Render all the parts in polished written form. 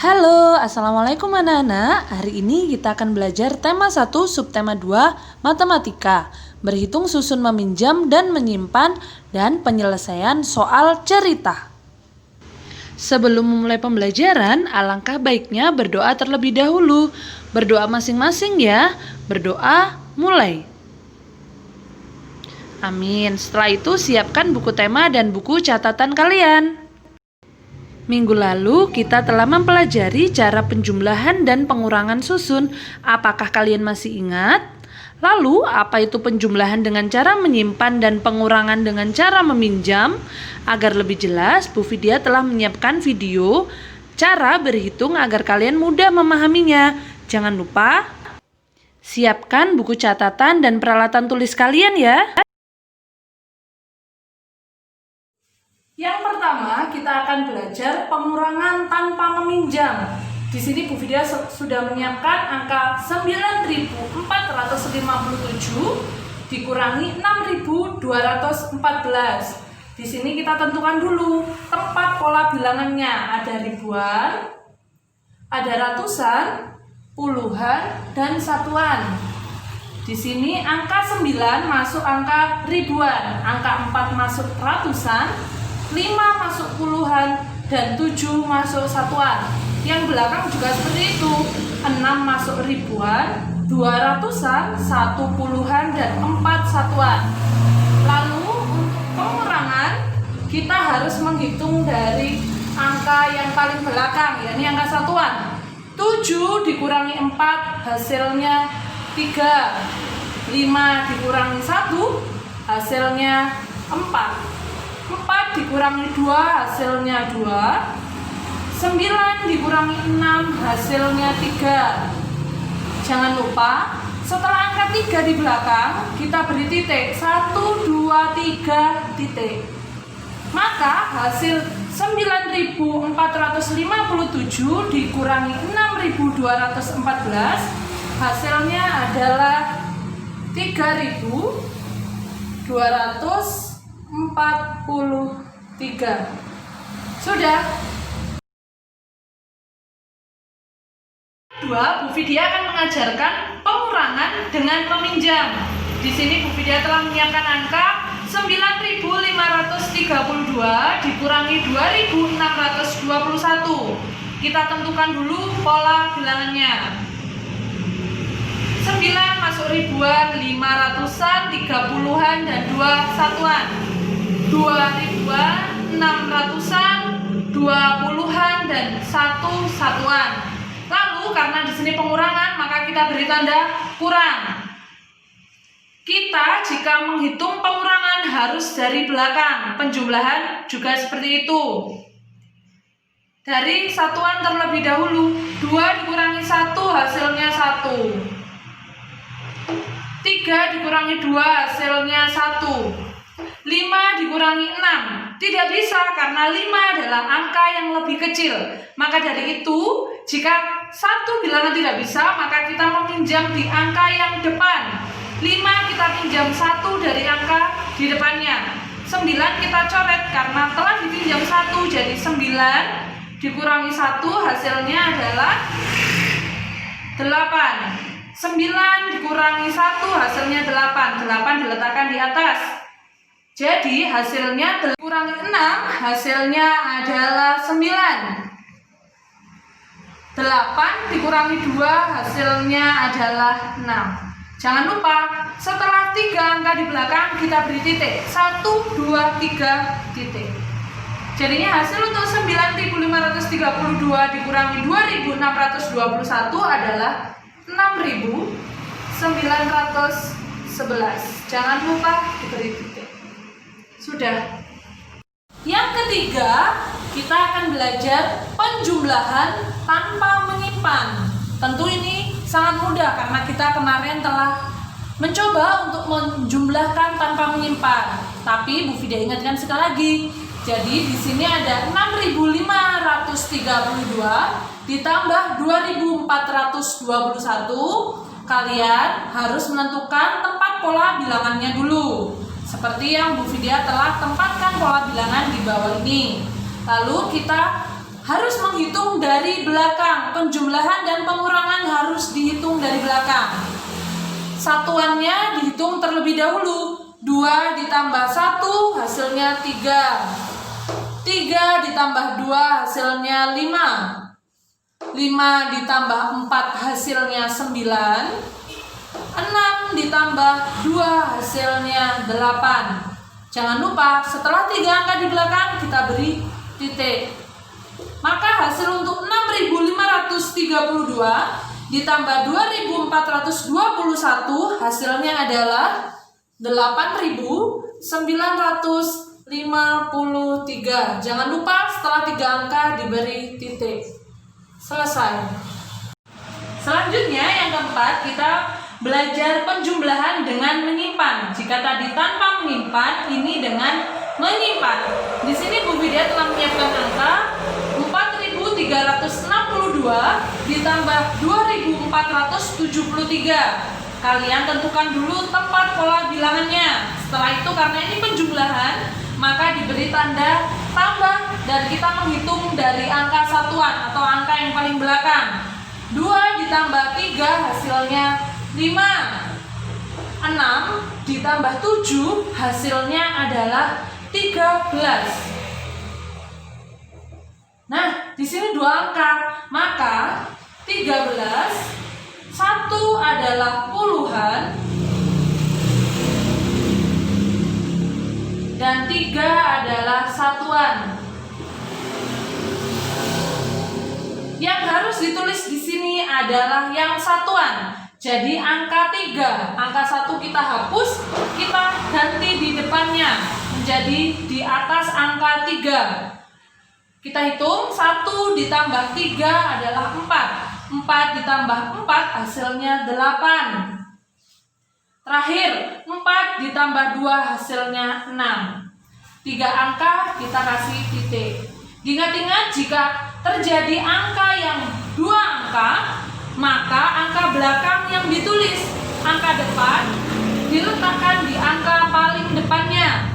Halo, Assalamualaikum anak-anak. Hari ini kita akan belajar tema 1, subtema 2, Matematika. Berhitung susun meminjam dan menyimpan, dan penyelesaian soal cerita. Sebelum memulai pembelajaran, alangkah baiknya berdoa terlebih dahulu. Berdoa masing-masing ya. Berdoa, mulai. Amin. Setelah itu siapkan buku tema dan buku catatan kalian. Minggu lalu kita telah mempelajari cara penjumlahan dan pengurangan susun. Apakah kalian masih ingat? Lalu, apa itu penjumlahan dengan cara menyimpan dan pengurangan dengan cara meminjam? Agar lebih jelas, Bu Vidya telah menyiapkan video cara berhitung agar kalian mudah memahaminya. Jangan lupa, siapkan buku catatan dan peralatan tulis kalian ya. Yang pertama, kita akan belajar pengurangan tanpa meminjam. Di sini Bu Vidya sudah menyiapkan angka 9.457 dikurangi 6.214. Di sini kita tentukan dulu tempat pola bilangannya. Ada ribuan, ada ratusan, puluhan, dan satuan. Di sini angka 9 masuk angka ribuan, angka 4 masuk ratusan, 5 masuk puluhan, dan 7 masuk satuan. Yang belakang juga seperti itu, 6 masuk ribuan, 2 ratusan, 1 puluhan, dan 4 satuan. Lalu untuk pengurangan, kita harus menghitung dari angka yang paling belakang, yakni angka satuan. 7 dikurangi 4 hasilnya 3. 5 dikurangi 1 hasilnya 4. 4 dikurangi 2 hasilnya 2. 9 dikurangi 6 hasilnya 3. Jangan lupa, setelah angka 3 di belakang, kita beri titik. 1, 2, 3, titik. Maka hasil 9.457 dikurangi 6.214, hasilnya adalah 3.243. Sudah. Bu Vidya akan mengajarkan pengurangan dengan meminjam. Di sini Bu Vidya telah menyiapkan angka 9.532 dikurangi 2.621. Kita tentukan dulu pola bilangannya. 9 masuk ribuan, 5 ratusan, 3 puluhan, dan 2 satuan. 2 ribuan, 6 ratusan, 2 puluhan, dan 1 satuan. Lalu karena di sini pengurangan, maka kita beri tanda kurang. Kita jika menghitung pengurangan harus dari belakang. Penjumlahan juga seperti itu. Dari satuan terlebih dahulu. 2 dikurangi 1 hasilnya 1. 3 dikurangi 2 hasilnya 1. 5 dikurangi 6. Tidak bisa karena 5 adalah angka yang lebih kecil. Maka dari itu, jika satu bilangan tidak bisa, maka kita meminjam di angka yang depan. 5 kita pinjam 1 dari angka di depannya. 9 kita coret karena telah dipinjam 1, jadi 9 dikurangi 1 hasilnya adalah 8. 9 dikurangi 1 hasilnya 8. 8 diletakkan di atas. Jadi hasilnya dikurangi 6 hasilnya adalah 9. 8 dikurangi 2 hasilnya adalah 6. Jangan lupa, setelah 3 angka di belakang kita beri titik. 1, 2, 3, titik. Jadinya hasil untuk 9.532 dikurangi 2.621 adalah 6.911. Jangan lupa diberi titik. Sudah. Yang ketiga, kita akan belajar penjumlahan tanpa menyimpan. Tentu ini sangat mudah karena kita kemarin telah mencoba untuk menjumlahkan tanpa menyimpan. Tapi Bu Vidya ingatkan sekali lagi. Jadi di sini ada 6.532 ditambah 2.421. Kalian harus menentukan tempat pola bilangannya dulu. Seperti yang Bu Vidya telah tempatkan pola bilangan di bawah ini. Lalu kita harus menghitung dari belakang. Penjumlahan dan pengurangan harus dihitung dari belakang. Satuannya dihitung terlebih dahulu. 2 ditambah 1 hasilnya 3. 3 ditambah 2 hasilnya 5. 5 ditambah 4 hasilnya 9. 6 ditambah 2 hasilnya 8. Jangan lupa setelah 3 angka di belakang kita beri titik. Maka hasil untuk 6.532 ditambah 2.421 hasilnya adalah 8.953. Jangan lupa setelah 3 angka diberi titik. Selesai. Selanjutnya yang keempat, kita belajar penjumlahan dengan menyimpan. Jika tadi tanpa menyimpan, ini dengan menyimpan. Di sini Bu Vidya telah menyiapkan angka 4.362 ditambah 2.473. Kalian tentukan dulu tempat pola bilangannya. Setelah itu karena ini penjumlahan, maka diberi tanda tambah dan kita menghitung dari angka satuan atau angka yang paling belakang. 2 ditambah 3 hasilnya 5. 6 ditambah 7 hasilnya adalah 13. Nah, di sini 2 angka, maka 13, 1 adalah puluhan, dan 3 adalah satuan. Yang harus ditulis di sini adalah yang satuan. Jadi angka 3, angka 1 kita hapus, kita ganti di depannya menjadi di atas angka 3. Kita hitung 1 ditambah 3 adalah 4. 4 ditambah 4 hasilnya 8. Terakhir 4 ditambah 2 hasilnya 6. 3 angka kita kasih titik. Ingat-ingat jika terjadi angka yang 2 angka, maka angka belakang yang ditulis, angka depan diletakkan di angka paling depannya.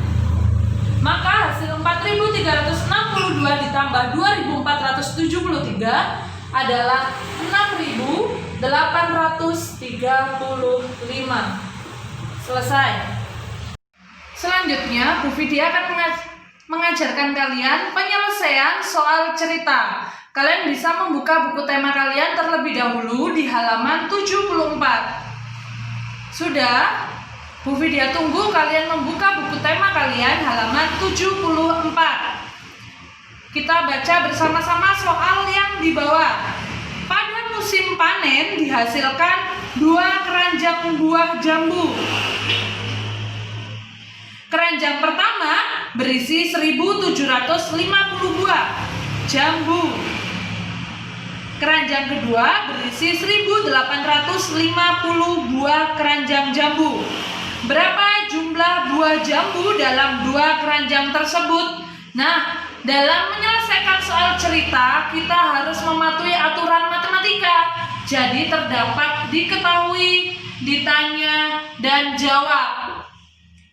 Maka hasil 4.362 ditambah 2.473 adalah 6.835. Selesai. Selanjutnya Bu Vidya akan mengajarkan kalian penyelesaian soal cerita. Kalian bisa membuka buku tema kalian terlebih dahulu di halaman 74. Sudah? Bu Vidya tunggu kalian membuka buku tema kalian halaman 74. Kita baca bersama-sama soal yang di bawah. Pada musim panen dihasilkan 2 keranjang buah jambu. Keranjang pertama berisi 1.750 buah jambu. Keranjang kedua berisi 1.850 buah keranjang jambu. Berapa jumlah buah jambu dalam 2 keranjang tersebut? Nah, dalam menyelesaikan soal cerita, kita harus mematuhi aturan matematika. Jadi terdapat diketahui, ditanya, dan jawab.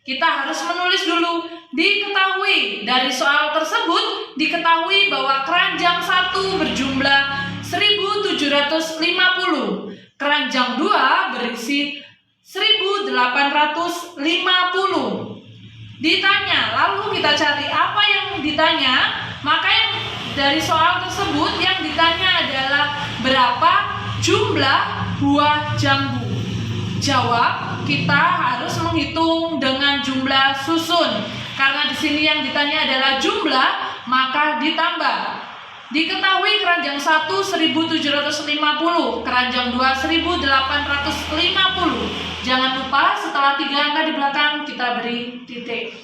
Kita harus menulis dulu diketahui. Dari soal tersebut diketahui bahwa keranjang 1 berjumlah 1.750. Keranjang 2 berisi 1.850. Ditanya, lalu kita cari apa yang ditanya. Maka yang dari soal tersebut yang ditanya adalah berapa jumlah buah jambu. Jawab, kita harus menghitung dengan jumlah susun. Karena di sini yang ditanya adalah jumlah, maka ditambah. Diketahui keranjang 1 1.750, keranjang 2 1.850. Jangan lupa setelah 3 angka di belakang kita beri titik.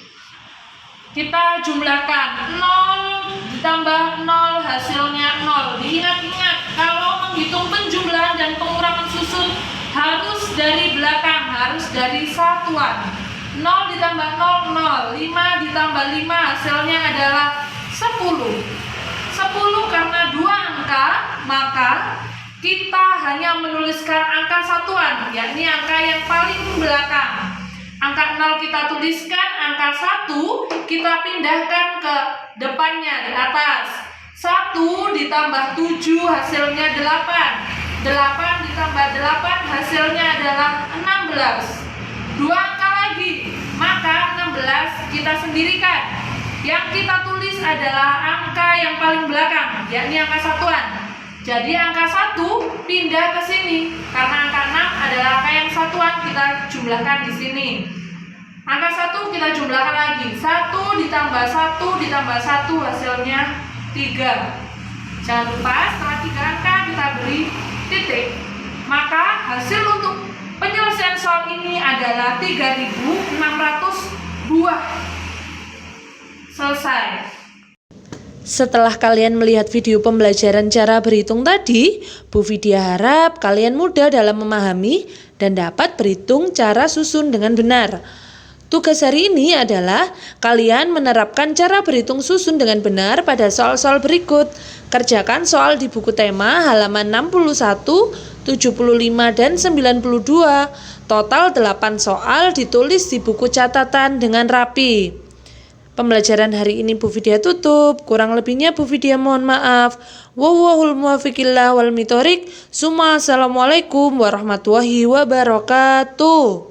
Kita jumlahkan 0 ditambah 0 hasilnya 0. Diingat-ingat kalau menghitung penjumlahan dan pengurangan susun harus dari belakang, harus dari satuan. 0 ditambah 0, 0. 5 ditambah 5 hasilnya adalah 10. 10 karena 2 angka, maka kita hanya menuliskan angka satuan, yakni angka yang paling belakang. Angka 0 kita tuliskan, angka 1 kita pindahkan ke depannya di atas. 1 ditambah 7 hasilnya 8. 8 ditambah 8 hasilnya adalah 16. 2 angka lagi, maka 16 kita sendirikan. Yang kita tulis adalah angka yang paling belakang, yakni angka satuan. Jadi angka 1 pindah ke sini, karena angka 6 adalah angka yang satuan, kita jumlahkan di sini. Angka 1 kita jumlahkan lagi. 1 ditambah 1 ditambah 1 hasilnya 3. Jangan lupa setelah 3 angka kita beri titik. Maka hasil untuk penyelesaian soal ini adalah 3.600 buah. Selesai. Setelah kalian melihat video pembelajaran cara berhitung tadi, Bu Vidya harap kalian mudah dalam memahami dan dapat berhitung cara susun dengan benar. Tugas hari ini adalah kalian menerapkan cara berhitung susun dengan benar pada soal-soal berikut. Kerjakan soal di buku tema halaman 61, 75, dan 92. Total 8 soal ditulis di buku catatan dengan rapi. Pembelajaran hari ini Bu Vidya tutup. Kurang lebihnya Bu Vidya mohon maaf. Wallahul muwaffiq wal mithoriq. Assalamualaikum warahmatullahi wabarakatuh.